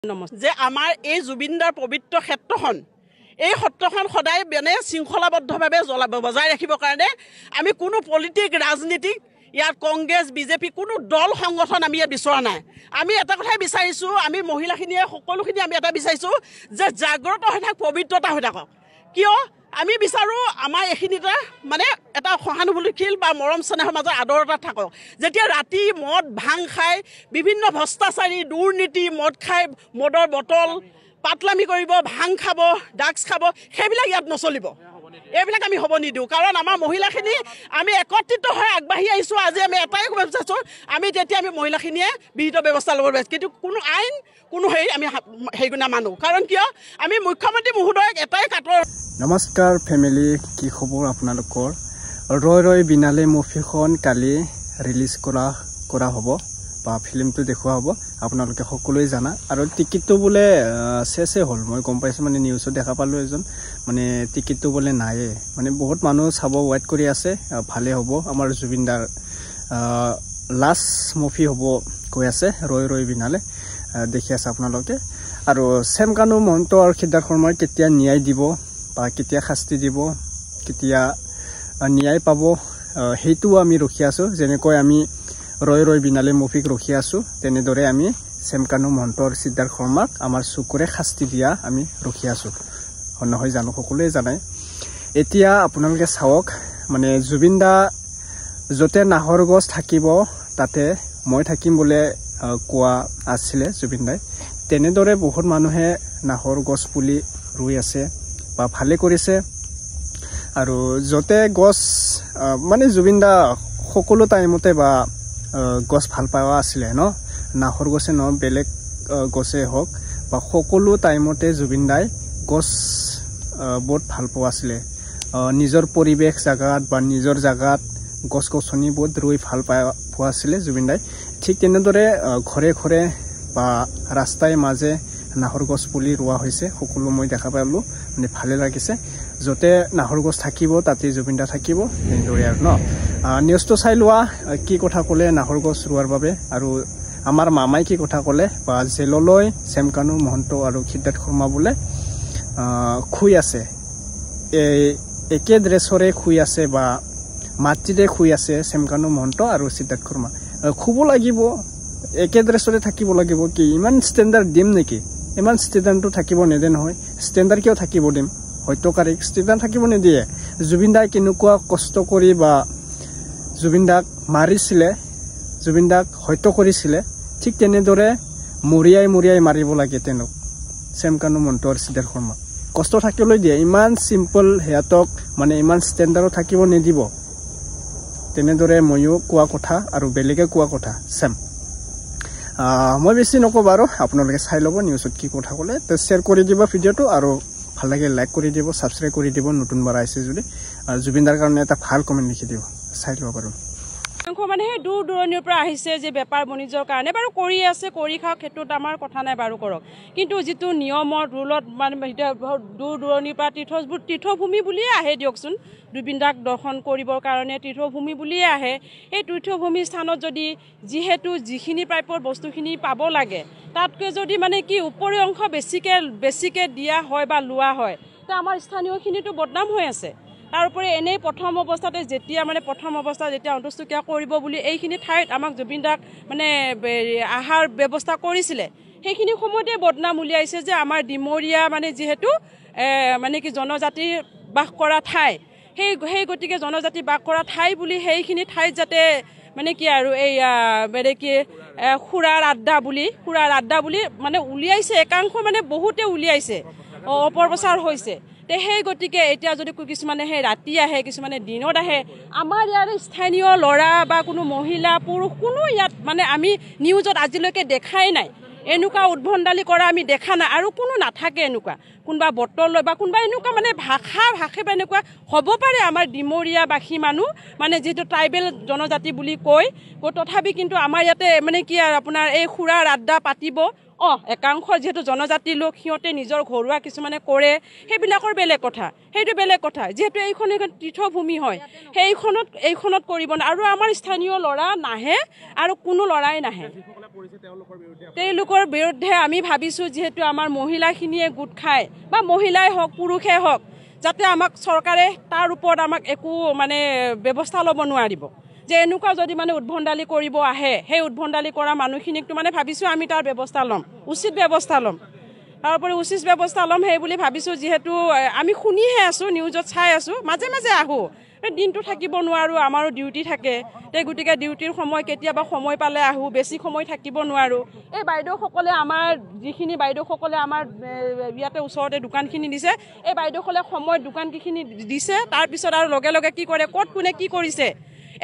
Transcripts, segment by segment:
যে আমাৰ এই জুবিনদাৰ পবিত্ৰ ক্ষেত্ৰখন এই সত্ৰখন সদায় মানে শৃংখলাবদ্ধভাৱে বজাই ৰাখিবৰ কাৰণে আমি কোনো পলিটিক ৰাজনীতিক ইয়াত কংগ্ৰেছ বিজেপি কোনো দল সংগঠন আমি ইয়াত বিচৰা নাই। আমি এটা কথাই বিচাৰিছোঁ, আমি মহিলাখিনিয়ে সকলোখিনি আমি এটা বিচাৰিছোঁ যে জাগ্ৰত হৈ থাকক, পবিত্ৰতা হৈ থাকক। কিয় আমি বিচাৰোঁ আমাৰ এইখিনিতে মানে এটা সহানুভূতিশীল বা মৰম চেনেহৰ মাজত আদৰতা থাকক। যেতিয়া ৰাতি মদ ভাং খাই বিভিন্ন ভ্ৰষ্টাচাৰী দুৰ্নীতি মদ খাই মদৰ বটল পাতলামি কৰিব, ভাং খাব, ড্ৰাগছ খাব, সেইবিলাক ইয়াত নচলিব। এইবিলাক আমি হ'ব নিদিওঁ। কাৰণ আমাৰ মহিলাখিনি আমি একত্ৰিত হৈ আগবাঢ়ি আহিছোঁ। আজি আমি এটাই ক'ব বিচাৰিছোঁ, আমি তেতিয়া আমি মহিলাখিনিয়ে বিহিত ব্যৱস্থা ল'ব বিচাৰিছোঁ, কিন্তু কোনো আইন কোনো আমি হেৰি নামানো। কাৰণ কিয় আমি মুখ্যমন্ত্ৰী মহোদয়ক এটাই কাটৰ। নমস্কাৰ ফেমিলি, কি খবৰ আপোনালোকৰ? ৰয় ৰয় বিনালে মুভিখন কালি ৰিলিজ কৰা হ'ব বা ফিল্মটো দেখুওৱা হ'ব, আপোনালোকে সকলোৱে জানা। আৰু টিকেটটো বোলে চেছে হ'ল, মই গম পাইছোঁ, মানে নিউজত দেখা পালোঁ এজন, মানে টিকেটটো বোলে নায়ে, মানে বহুত মানুহ চাব ৱেইট কৰি আছে। ভালে হ'ব, আমাৰ জুবিনদাৰ লাষ্ট মুভি হ'ব কৈ আছে ৰয় ৰয় বিনালে, দেখি আছে আপোনালোকে। আৰু চেমকানু মহন্ত আৰু সিদ্ধাৰ্থ শৰ্মাই কেতিয়া ন্যায় দিব বা কেতিয়া শাস্তি দিব, কেতিয়া ন্যায় পাব, সেইটোও আমি ৰখি আছোঁ। যেনেকৈ আমি ৰয় ৰয় বিনালে মুভিক ৰখি আছোঁ, তেনেদৰে আমি চেমকানু মহন্ত আৰু সিদ্ধাৰ্থ শৰ্মাক আমাৰ চকুৰে শাস্তি দিয়া আমি ৰখি আছোঁ, নহয় জানো? সকলোৱে জানে। এতিয়া আপোনালোকে চাওক, মানে জুবিনদা য'তে নাহৰ গছ থাকিব তাতে মই থাকিম বোলে কোৱা আছিলে জুবিনদাই। তেনেদৰে বহুত মানুহে নাহৰ গছ পুলি ৰুই আছে বা ভালে কৰিছে। আৰু য'তে গছ মানে জুবিনদা সকলো টাইমতে বা গছ ভাল পোৱা আছিলে ন, নাহৰ গছে ন বেলেগ গছে হওক বা সকলো টাইমতে জুবিনদাই গছ বহুত ভাল পোৱা আছিলে। নিজৰ পৰিৱেশ জেগাত বা নিজৰ জেগাত গছ গছনি বহুত ৰুই ভাল পোৱা আছিলে জুবিনদাই। ঠিক তেনেদৰে ঘৰে ঘৰে বা ৰাস্তাই মাজে নাহৰ গছ পুলি ৰোৱা হৈছে, সকলো মই দেখা পালোঁ, মানে ভালে লাগিছে। য'তে নাহৰ গছ থাকিব তাতে জুবিনদা থাকিব, তেনেদৰে আৰু ন। নিউজটো চাই লোৱা, কি কথা ক'লে নাহৰ গছ ৰোৱাৰ বাবে, আৰু আমাৰ মামাই কি কথা ক'লে, বা জেললৈ চেমকানু মহন্ত আৰু সিদ্ধাৰ্থ শৰ্মা বোলে শুই আছে, একে ড্ৰেছৰে শুই আছে বা মাটিৰে শুই আছে চেমকানু মহন্ত আৰু সিদ্ধাৰ্থ শৰ্মা। শুব লাগিব, একে ড্ৰেছৰে থাকিব লাগিব, কি ইমান ষ্টেণ্ডাৰ্ড দিম নেকি? ইমান ষ্টেণ্ডাৰ্ডটো থাকিব নিদিয়ে নহয়। ষ্টেণ্ডাৰ্ড কিয় থাকিব দিম? হত্যকাৰীক ষ্টেণ্ডাৰ্ড থাকিব নিদিয়ে। জুবিনদাই কেনেকুৱা কষ্ট কৰি বা জুবিনদাক মাৰিছিলে, জুবিনদাক হত্যা কৰিছিলে, ঠিক তেনেদৰে মৰিয়াই মাৰিব লাগে তেওঁক, চেমকানু মহন্ত আৰু সিদ্ধাৰ্থ শৰ্মা। কষ্ট থাকিবলৈ দিয়ে, ইমান চিম্পল সিহঁতক মানে ইমান ষ্টেণ্ডাৰ্ডত থাকিব নিদিব। তেনেদৰে ময়ো কোৱা কথা আৰু বেলেগে কোৱা কথা চেম। মই বেছি নকওঁ বাৰু, আপোনালোকে চাই ল'ব নিউজত কি কথা ক'লে। তো শ্বেয়াৰ কৰি দিব ভিডিঅ'টো, আৰু ভাল লাগে লাইক কৰি দিব, ছাবস্ক্ৰাইব কৰি দিব নতুনবাৰ আহিছে যদি, আৰু জুবিনদাৰ কাৰণে এটা ভাল কমেণ্ট লিখি দিব, চাই ল'ব বাৰু। মানে সেই দূৰ দূৰণিৰ পৰা আহিছে যে বেপাৰ বাণিজ্যৰ কাৰণে বাৰু কৰি আছে, কৰি খাওক, সেইটোত আমাৰ কথা নাই বাৰু, কৰক। কিন্তু যিটো নিয়মত ৰুলত মানে দূৰ দূৰণিৰ পৰা তীৰ্থভূমি বুলিয়ে আহে দিয়কচোন, জুবিনদাক দৰ্শন কৰিবৰ কাৰণে তীৰ্থভূমি বুলিয়ে আহে। এই তীৰ্থভূমি স্থানত যদি যিহেতু যিখিনি প্ৰাপ্য বস্তুখিনি পাব লাগে, তাতকৈ যদি মানে কি উপৰি অংশ বেছিকৈ দিয়া হয় বা লোৱা হয়, তে আমাৰ স্থানীয়খিনিতো বদনাম হৈ আছে। তাৰোপৰি এনেই প্ৰথম অৱস্থাতে যেতিয়া অন্ত্যেষ্টিক্ৰিয়া কৰিব বুলি এইখিনি ঠাইত আমাক জুবিনদাক মানে আহাৰ ব্যৱস্থা কৰিছিলে, সেইখিনি সময়তে বদনাম উলিয়াইছে যে আমাৰ ডিমৰীয়া মানে যিহেতু মানে কি জনজাতি বাস কৰা ঠাই, সেই গতিকে জনজাতি বাস কৰা ঠাই বুলি সেইখিনি ঠাইত যাতে মানে কি আৰু এই মানে কি খুৰাৰ আড্ডা বুলি মানে উলিয়াইছে, একাংশ মানে বহুতে উলিয়াইছে, অপপ্ৰচাৰ হৈছে। সেই গতিকে এতিয়া যদি কিছুমানে সেই ৰাতি আহে, কিছুমানে দিনত আহে, আমাৰ ইয়াৰ স্থানীয় ল'ৰা বা কোনো মহিলা পুৰুষ কোনো ইয়াত মানে আমি নিউজত আজিলৈকে দেখাই নাই, এনেকুৱা উদ্ভণ্ডালি কৰা আমি দেখা নাই, আৰু কোনো নাথাকে এনেকুৱা। কোনোবা বটল লয় বা কোনোবা এনেকুৱা মানে ভাষে বা এনেকুৱা হ'ব পাৰে আমাৰ ডিমৰীয়াবাসী মানুহ, মানে যিটো ট্ৰাইবেল জনজাতি বুলি কয়, তথাপি কিন্তু আমাৰ ইয়াতে মানে কি আৰু আপোনাৰ এই খুৰাৰ আড্ডা পাতিব, একাংশ যিহেতু জনজাতি লোক সিহঁতে নিজৰ ঘৰুৱা কিছুমানে কৰে সেইবিলাকৰ বেলেগ কথা সেইটো বেলেগ কথা যিহেতু এইখন তীৰ্থভূমি হয় এইখনত কৰিব আৰু আমাৰ স্থানীয় ল'ৰা নাহে আৰু কোনো ল'ৰাই নাহে তেওঁলোকৰ বিৰুদ্ধে আমি ভাবিছোঁ যিহেতু আমাৰ মহিলাখিনিয়ে গোট খায় বা মহিলাই হওক পুৰুষে হওক যাতে আমাক চৰকাৰে তাৰ ওপৰত আমাক একো মানে ব্যৱস্থা ল'ব নোৱাৰিব যে এনেকুৱা যদি মানে উদ্ভণ্ডালি কৰিব আহে সেই উদ্ভণ্ডালি কৰা মানুহখিনিকতো মানে ভাবিছোঁ আমি তাৰ ব্যৱস্থা ল'ম উচিত ব্যৱস্থা ল'ম তাৰোপৰি উচিত ব্যৱস্থা ল'ম সেই বুলি ভাবিছোঁ যিহেতু আমি শুনিহে আছোঁ নিউজত চাই আছোঁ মাজে মাজে আহোঁ দিনটো থাকিব নোৱাৰোঁ আমাৰো ডিউটি থাকে গতিকে ডিউটিৰ সময় কেতিয়াবা সময় পালে আহোঁ বেছি সময় থাকিব নোৱাৰোঁ এই বাইদেউসকলে আমাৰ যিখিনি বাইদেউসকলে আমাৰ ইয়াতে ওচৰতে দোকানখিনি দিছে এই বাইদেউসকলে সময়ত দোকানকেইখিনি দিছে তাৰপিছত আৰু লগে লগে কি কৰে ক'ত কোনে কি কৰিছে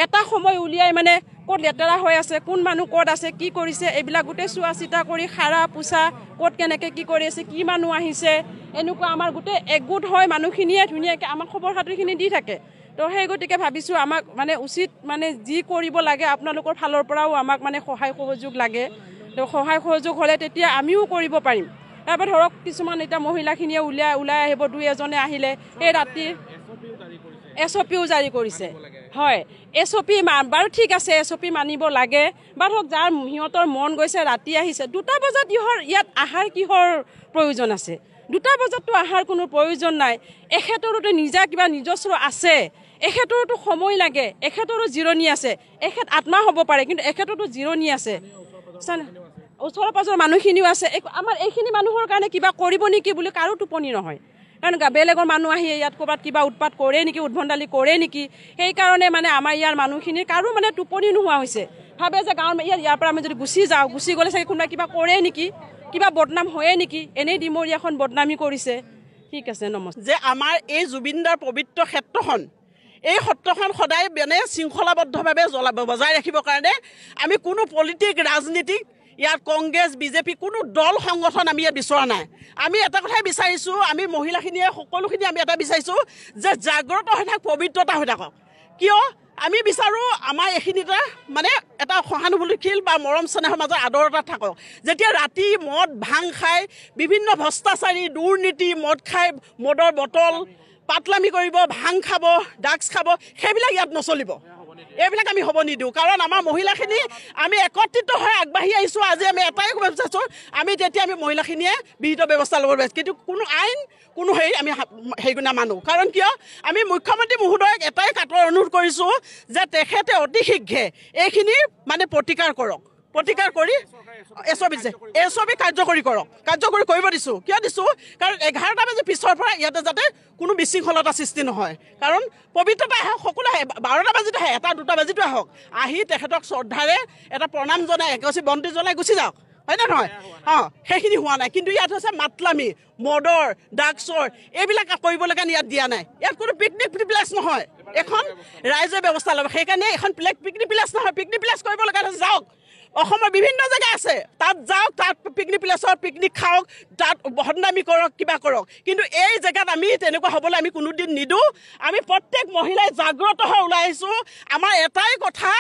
এটা সময় উলিয়াই মানে ক'ত লেতেৰা হৈ আছে কোন মানুহ ক'ত আছে কি কৰিছে এইবিলাক গোটেই চোৱা চিতা কৰি সাৰা পোছা ক'ত কেনেকৈ কি কৰি আছে কি মানুহ আহিছে এনেকুৱা আমাৰ গোটেই একগোট হয় মানুহখিনিয়ে ধুনীয়াকৈ আমাক খবৰ খাতিৰখিনি দি থাকে তো সেই গতিকে ভাবিছোঁ আমাক মানে উচিত মানে যি কৰিব লাগে আপোনালোকৰ ফালৰ পৰাও আমাক মানে সহায় সহযোগ লাগে তো সহায় সহযোগ হ'লে তেতিয়া আমিও কৰিব পাৰিম তাৰপৰা ধৰক কিছুমান এতিয়া মহিলাখিনিয়ে ওলাই আহিব দুই এজনে আহিলে এই ৰাতি SOPও জাৰি কৰিছে হয় SOP বাৰু ঠিক আছে SOP মানিব লাগে বা ধৰক যাৰ সিহঁতৰ মন গৈছে ৰাতি আহিছে 2টা বজাত ইয়াত আহাৰ কিহৰ প্ৰয়োজন আছে 2টা বজাততো আহাৰ কোনো প্ৰয়োজন নাই এখেতৰোতো নিজা কিবা নিজস্ব আছে এখেতৰোতো সময় লাগে এখেতৰো জিৰণি আছে এখেত আত্মা হ'ব পাৰে কিন্তু এখেতৰো জিৰণি আছে ওচৰৰ পাজৰ মানুহখিনিও আছে আমাৰ এইখিনি মানুহৰ কাৰণে কিবা কৰিব নেকি বুলি কাৰো টোপনি নহয় কাৰণ বেলেগৰ মানুহ আহি ইয়াত ক'ৰবাত কিবা উৎপাত কৰে নেকি উদ্ভণ্ডালি কৰে নেকি সেইকাৰণে মানে আমাৰ ইয়াৰ মানুহখিনিৰ কাৰো মানে টোপনি নোহোৱা হৈছে ভাবে যে গাঁৱৰ ইয়াৰ পৰা আমি যদি গুচি গ'লে চাগে কোনোবাই কিবা কৰে নেকি কিবা বদনাম হয়ে নেকি এনেই ডিমৰীয়াখন বদনামি কৰিছে ঠিক আছে নমস্কাৰ যে আমাৰ এই জুবিনদাৰ পবিত্ৰ ক্ষেত্ৰখন এই সত্ৰখন সদায় মানে শৃংখলাবদ্ধভাৱে বজাই ৰাখিবৰ কাৰণে আমি কোনো পলিটিক ৰাজনীতিক ইয়াত কংগ্ৰেছ বিজেপি কোনো দল সংগঠন আমি ইয়াত বিচৰা নাই আমি এটা কথাই বিচাৰিছোঁ আমি মহিলাখিনিয়ে সকলোখিনি আমি এটা বিচাৰিছোঁ যে জাগ্ৰত হৈ থাকক পবিত্ৰতা হৈ থাকক কিয় আমি বিচাৰোঁ আমাৰ এইখিনিতে মানে এটা সহানুভূতিশীল বা মৰম চেনেহৰ মাজত আদৰতা থাকক যেতিয়া ৰাতি মদ ভাং খাই বিভিন্ন ভ্ৰষ্টাচাৰী দুৰ্নীতি মদ খাই মদৰ বটল পাতলামি কৰিব ভাং খাব ড্ৰাগছ খাব সেইবিলাক ইয়াত নচলিব এইবিলাক আমি হ'ব নিদিওঁ কাৰণ আমাৰ মহিলাখিনি আমি একত্ৰিত হৈ আগবাঢ়ি আহিছোঁ আজি আমি এটাই ক'ব বিচাৰিছোঁ আমি তেতিয়া আমি মহিলাখিনিয়ে বিহিত ব্যৱস্থা ল'ব বিচাৰিছোঁ কিন্তু কোনো আইন কোনো আমি হেৰি নামানো কাৰণ কিয় আমি মুখ্যমন্ত্ৰী মহোদয়ক এটাই কাটৰ অনুৰোধ কৰিছোঁ যে তেখেতে অতি শীঘ্ৰে এইখিনি মানে প্ৰতিকাৰ কৰক প্ৰতিকাৰ কৰি SOP কাৰ্যকৰী কৰিব দিছোঁ কিয় দিছোঁ কাৰণ 11টা বাজি পিছৰ পৰা ইয়াতে যাতে কোনো বিশৃংখলতা সৃষ্টি নহয় কাৰণ পবিত্ৰতা আহক সকলো আহে 12টা বাজিত আহে 1টা 2টা বাজিতো আহক আহি তেখেতক শ্ৰদ্ধাৰে এটা প্ৰণাম জনাই এগছি বন্তি জ্বলাই গুচি যাওক হয় নে নহয় সেইখিনি হোৱা নাই কিন্তু ইয়াত হৈছে মাতলামি মদৰ ড্ৰাগছৰ এইবিলাক কৰিবলগা ইয়াত দিয়া নাই ইয়াত কোনো পিকনিক প্লেচ নহয় এখন ৰাইজে ব্যৱস্থা ল'ব সেইকাৰণে এখন পিকনিক প্লেচ নহয় পিকনিক প্লেচ কৰিব লগা যাওক অসমৰ বিভিন্ন জেগা আছে তাত যাওক তাত পিকনিক প্লেচৰ পিকনিক খাওক তাত বদনামি কৰক কিবা কৰক কিন্তু এই জেগাত আমি তেনেকুৱা হ'বলৈ আমি কোনোদিন নিদিওঁ আমি প্ৰত্যেক মহিলাই জাগ্ৰত হৈ ওলাই আহিছোঁ আমাৰ এটাই কথা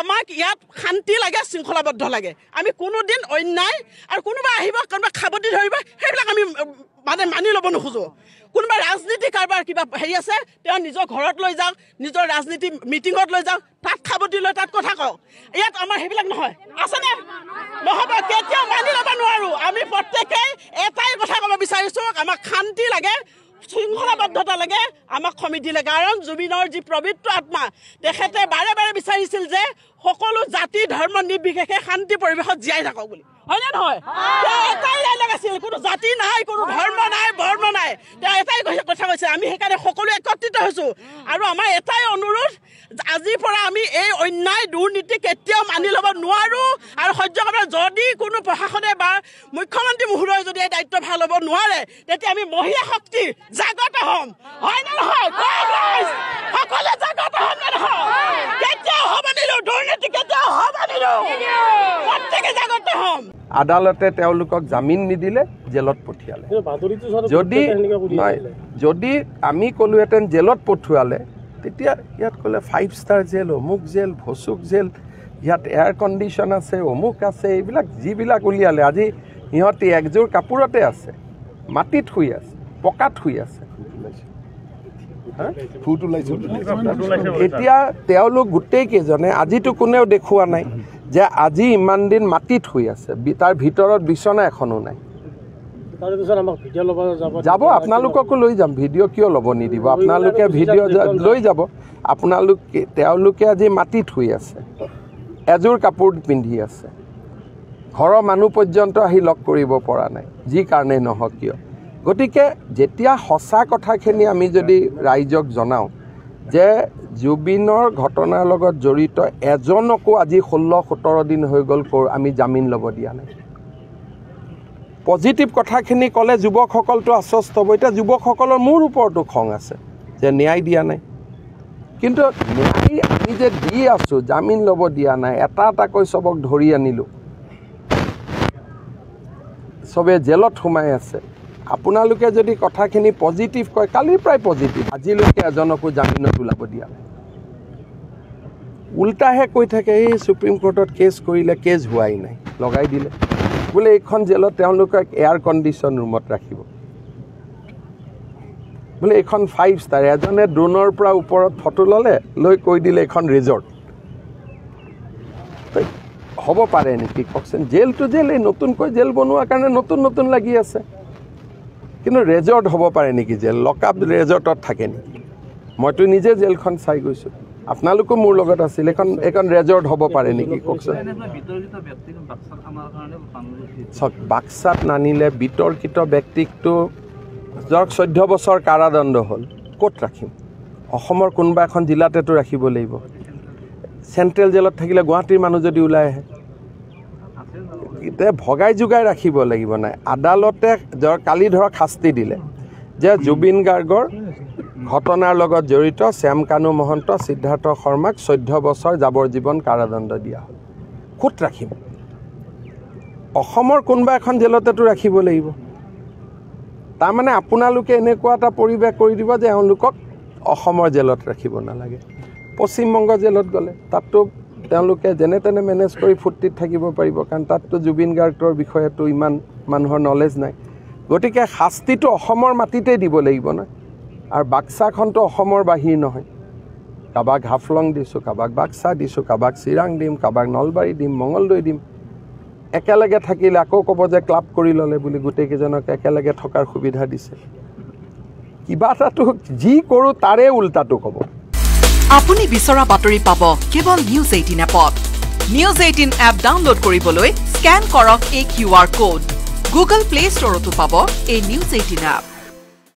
আমাক ইয়াত শান্তি লাগে শৃংখলাবদ্ধ লাগে আমি কোনোদিন অন্যায় আৰু কোনোবা আহিব কোনোবা খাবতি ধৰিব সেইবিলাক আমি মানে মানি ল'ব নোখোজোঁ কোনোবা ৰাজনীতি কাৰোবাৰ কিবা হেৰি আছে তেওঁ নিজৰ ঘৰত লৈ যাওক নিজৰ ৰাজনীতি মিটিঙত লৈ যাওক তাত খাবতি লৈ তাত কথা কওক ইয়াত আমাৰ সেইবিলাক নহয় আছেনে নহ'ব কেতিয়াও মানি ল'ব নোৱাৰোঁ আমি প্ৰত্যেকেই এটাই কথা ক'ব বিচাৰিছোঁ আমাক শান্তি লাগে শৃংখলাবদ্ধতা লাগে আমাক সমিতি লাগে কাৰণ জুবিনৰ যি পবিত্ৰ আত্মা তেখেতে বাৰে বাৰে বিচাৰিছিল যে সকলো জাতি ধৰ্ম নিৰ্বিশেষে শান্তি পৰিৱেশত জীয়াই থাকক বুলি হয়নে নহয় এটাই ডাইলগ আছিল কোনো জাতি নাই কোনো ধৰ্ম নাই বৰ্ণ নাই তেওঁ এটাই কথা কৈছে আমি সেইকাৰণে সকলো একত্ৰিত হৈছোঁ আৰু আমাৰ এটাই অনুৰোধ আজিৰ পৰা আমি এই অন্যায় দুৰ্নীতি কেতিয়াও মানি ল'ব নোৱাৰোঁ আৰু সহ্য কৰিব যদি কোনো প্ৰশাসনে বা মুখ্যমন্ত্ৰী মহোদয়ে যদি এই দায়িত্ব ভাল ল'ব নোৱাৰে তেতিয়া আমি মহিলা শক্তি জাগ্ৰত হ'ম হয় নে নহয় সকলোৱে জাগ্ৰত হ'ম নে নহয় কেতিয়াও হ'ব নিদিওঁ দুৰ্নীতি কেতিয়াও হ'ব নিদিওঁ প্ৰত্যেকে জাগ্ৰত হ'ম আদালতে তেওঁলোকক জামিন নিদিলে জেলত পঠিয়ালে যদি আমি ক'লোহেঁতেন জেলত পঠিয়ালে তেতিয়া ইয়াত ক'লে 5 ষ্টাৰ জেল অমুক জেল ভচুক জেল ইয়াত এয়াৰ কণ্ডিশ্যন আছে অমুক আছে এইবিলাক যিবিলাক উলিয়ালে আজি সিহঁতি একযোৰ কাপোৰতে আছে, মাটিত শুই আছে, পকাত শুই আছে। এতিয়া তেওঁলোক গোটেইকেইজনে আজিতো কোনেও দেখুওৱা নাই যে আজি ইমান দিন মাটিত শুই আছে, তাৰ ভিতৰত বিচনা এখনো নাই। যাব, আপোনালোককো লৈ যাম। ভিডিঅ' কিয় ল'ব নিদিব? আপোনালোকে ভিডিঅ' লৈ যাব। তেওঁলোকে আজি মাটিত শুই আছে, এযোৰ কাপোৰ পিন্ধি আছে, ঘৰৰ মানুহ পৰ্যন্ত আহি লগ কৰিব পৰা নাই, যি কাৰণেই নহওক কিয়। গতিকে যেতিয়া সঁচা কথাখিনি আমি যদি ৰাইজক জনাওঁ যে জুবিনৰ ঘটনাৰ লগত জড়িত এজনকো আজি 16-17 দিন হৈ গ'ল আমি জামিন ল'ব দিয়া নাই। পজিটিভ কথাখিনি ক'লে যুৱকসকলটো আশ্বস্ত হ'ব। এতিয়া যুৱকসকলৰ মোৰ ওপৰতো খং আছে যে ন্যায় দিয়া নাই, কিন্তু ন্যায় আমি যে দি আছোঁ, জামিন ল'ব দিয়া নাই। এটা এটাকৈ চবক ধৰি আনিলোঁ, চবে জেলত সোমাই আছে। আপোনালোকে যদি কথাখিনি পজিটিভ কয়, কালিৰ পৰাই পজিটিভ, আজিলৈকে এজনকো জামিনত ওলাব দিয়া নাই। উল্টাহে কৈ থাকে এই সুপ্ৰিম কোৰ্টত কেছ কৰিলে, কেছ হোৱাই নাই, লগাই দিলে বোলে এইখন জেলত তেওঁলোকক এয়াৰ কণ্ডিশ্যন ৰুমত ৰাখিব, বোলে এইখন 5 ষ্টাৰ। এজনে ড্ৰোনৰ পৰা ওপৰত ফটো ল'লে, লৈ কৈ দিলে এইখন ৰিজৰ্ট। হ'ব পাৰে নেকি কওকচোন? জেলটো জেল, এই নতুনকৈ জেল বনোৱাৰ কাৰণে নতুন লাগি আছে, কিন্তু ৰেজৰ্ট হ'ব পাৰে নেকি জেল? লকআপ ৰেজৰ্টত থাকে নেকি? মইতো নিজে জেলখন চাই গৈছোঁ, আপোনালোকো মোৰ লগত আছিল। এইখন ৰেজৰ্ট হ'ব পাৰে নেকি কওকচোন? চাওক, বাক্সাত নানিলে বিতৰ্কিত ব্যক্তিকটো ধৰক 14 বছৰ কাৰাদণ্ড হ'ল, ক'ত ৰাখিম? অসমৰ কোনোবা এখন জিলাতেতো ৰাখিব লাগিব। চেণ্ট্ৰেল জেলত থাকিলে গুৱাহাটীৰ মানুহ যদি ওলাই আহে, এতিয়া ভগাই যোগাই ৰাখিব লাগিব নাই? আদালতে কালি ধৰক শাস্তি দিলে যে জুবিন গাৰ্গৰ ঘটনাৰ লগত জড়িত শ্যাম কানু মহন্ত, সিদ্ধাৰ্থ শৰ্মাক 14 বছৰ যাৱজ্জীৱন কাৰাদণ্ড দিয়া হ'ল। ক'ত ৰাখিম? অসমৰ কোনোবা এখন জেলতেতো ৰাখিব লাগিব। তাৰমানে আপোনালোকে এনেকুৱা এটা পৰিৱেশ কৰি দিব যে এওঁলোকক অসমৰ জেলত ৰাখিব নালাগে। পশ্চিমবংগ জেলত গ'লে তাততো তেওঁলোকে যেনে তেনে মেনেজ কৰি ফূৰ্তিত থাকিব পাৰিব, কাৰণ তাততো জুবিন গাৰ্গৰ বিষয়েতো ইমান মানুহৰ নলেজ নাই। গতিকে শাস্তিটো অসমৰ মাটিতে দিব লাগিব না। আৰু বাক্সাখনতো অসমৰ বাহিৰ নহয়। কাৰোবাক হাফলং দিছোঁ, কাৰোবাক বাক্সা দিছোঁ, কাৰোবাক চিৰাং দিম, কাৰোবাক নলবাৰী দিম, মঙলদৈ দিম। একেলগে থাকিলে আকৌ ক'ব যে ক্লাব কৰি ল'লে বুলি গোটেইকেইজনক একেলগে থকাৰ সুবিধা দিছে। কিবা এটাতো যি কৰোঁ তাৰে উল্টাটো ক'ব। আপুনি বিচৰা বাতৰি পাব কেৱল নিউজ 18 এপত। নিউজ 18 এপ ডাউনলোড কৰিবলৈ স্কেন কৰক এই QR কোড। গুগল প্লে ষ্টৰতো পাব এই নিউজ 18 এপ।